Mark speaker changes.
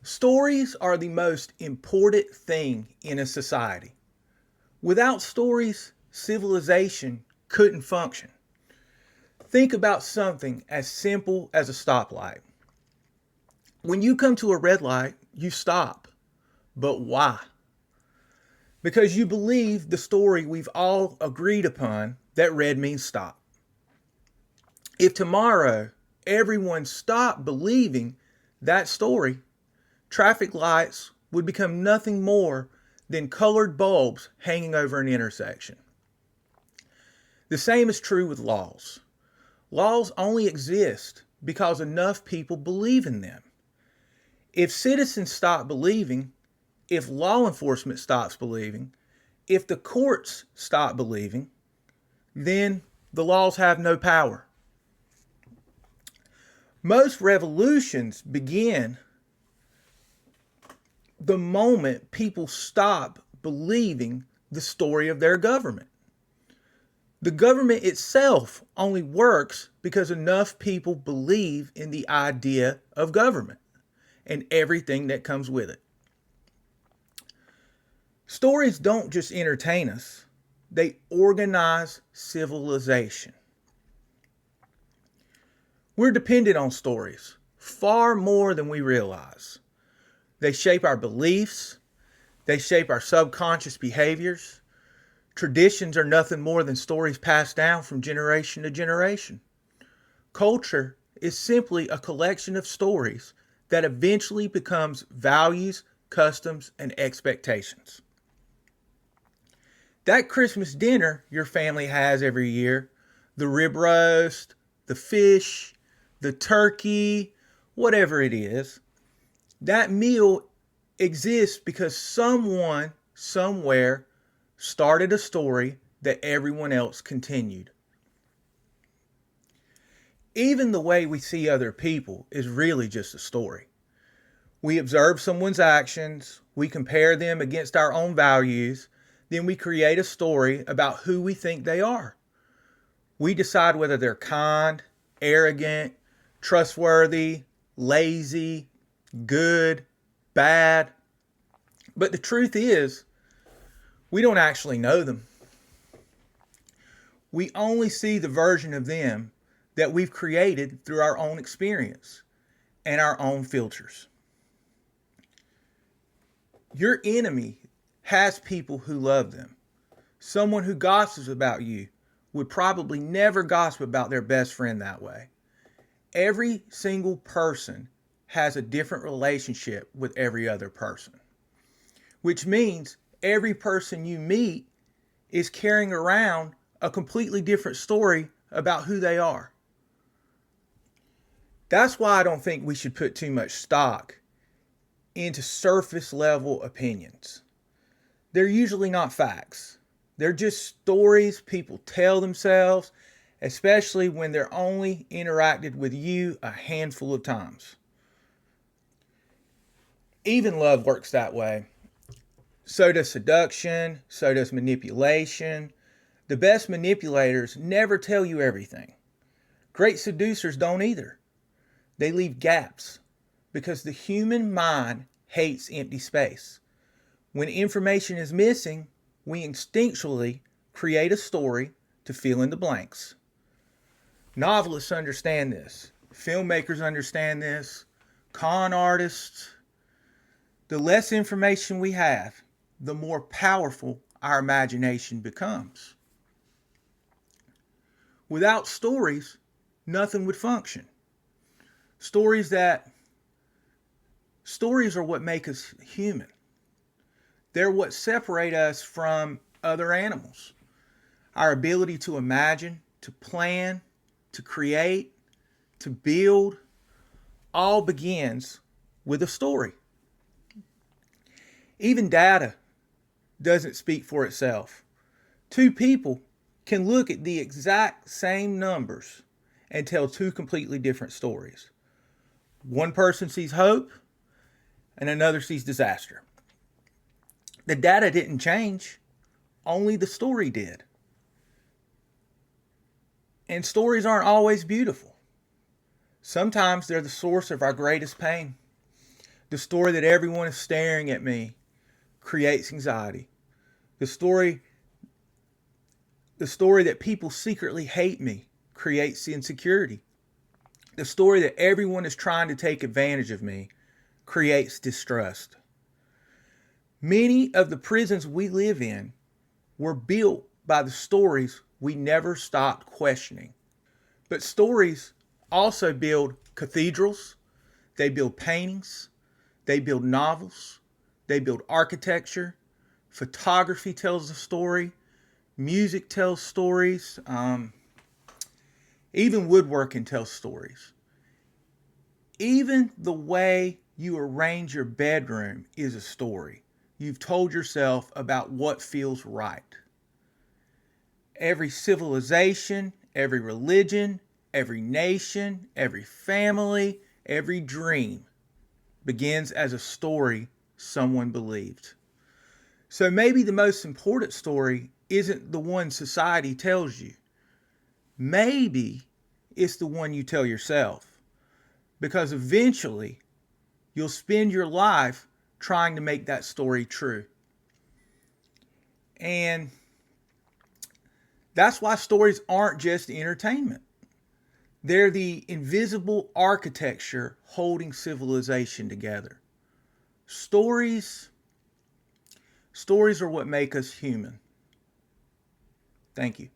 Speaker 1: Stories are the most important thing in a society. Without stories, civilization couldn't function. Think about something as simple as a stoplight. When you come to a red light, you stop. But why? Because you believe the story we've all agreed upon that red means stop. If tomorrow everyone stopped believing that story, traffic lights would become nothing more than colored bulbs hanging over an intersection. The same is true with laws. Laws only exist because enough people believe in them. If citizens stop believing, if law enforcement stops believing, if the courts stop believing, then the laws have no power. Most revolutions begin the moment people stop believing the story of their government. The government itself only works because enough people believe in the idea of government and everything that comes with it. Stories don't just entertain us, they organize civilization. We're dependent on stories far more than we realize. They shape our beliefs, they shape our subconscious behaviors. Traditions are nothing more than stories passed down from generation to generation. Culture is simply a collection of stories that eventually becomes values, customs, and expectations. That Christmas dinner your family has every year, the rib roast, the fish, the turkey, whatever it is, that meal exists because someone, somewhere, started a story that everyone else continued. Even the way we see other people is really just a story. We observe someone's actions, we compare them against our own values, then we create a story about who we think they are. We decide whether they're kind, arrogant, trustworthy, lazy, good, bad. But the truth is, we don't actually know them. We only see the version of them that we've created through our own experience and our own filters. Your enemy has people who love them. Someone who gossips about you would probably never gossip about their best friend that way. Every single person has a different relationship with every other person, which means every person you meet is carrying around a completely different story about who they are. That's why I don't think we should put too much stock into surface level opinions. They're usually not facts. They're just stories people tell themselves, especially when they're only interacted with you a handful of times. Even love works that way. So does seduction, so does manipulation. The best manipulators never tell you everything. Great seducers don't either. They leave gaps because the human mind hates empty space. When information is missing, we instinctually create a story to fill in the blanks. Novelists understand this. Filmmakers understand this. Con artists. The less information we have, the more powerful our imagination becomes. Without stories, nothing would function. Stories are what make us human. They're what separate us from other animals. Our ability to imagine, to plan, to create, to build, all begins with a story. Even data doesn't speak for itself. Two people can look at the exact same numbers and tell two completely different stories. One person sees hope and another sees disaster. The data didn't change, only the story did. And stories aren't always beautiful. Sometimes they're the source of our greatest pain. The story that everyone is staring at me creates anxiety. The story that people secretly hate me creates insecurity. The story that everyone is trying to take advantage of me creates distrust. Many of the prisons we live in were built by the stories we never stopped questioning. But stories also build cathedrals, they build paintings, they build novels, they build architecture, photography tells a story, music tells stories, even woodworking tells stories. Even the way you arrange your bedroom is a story you've told yourself about what feels right. Every civilization, every religion, every nation, every family, every dream begins as a story someone believed. So maybe the most important story isn't the one society tells you. Maybe it's the one you tell yourself. Because eventually, you'll spend your life trying to make that story true. And that's why stories aren't just entertainment. They're the invisible architecture holding civilization together. Stories are what make us human. Thank you.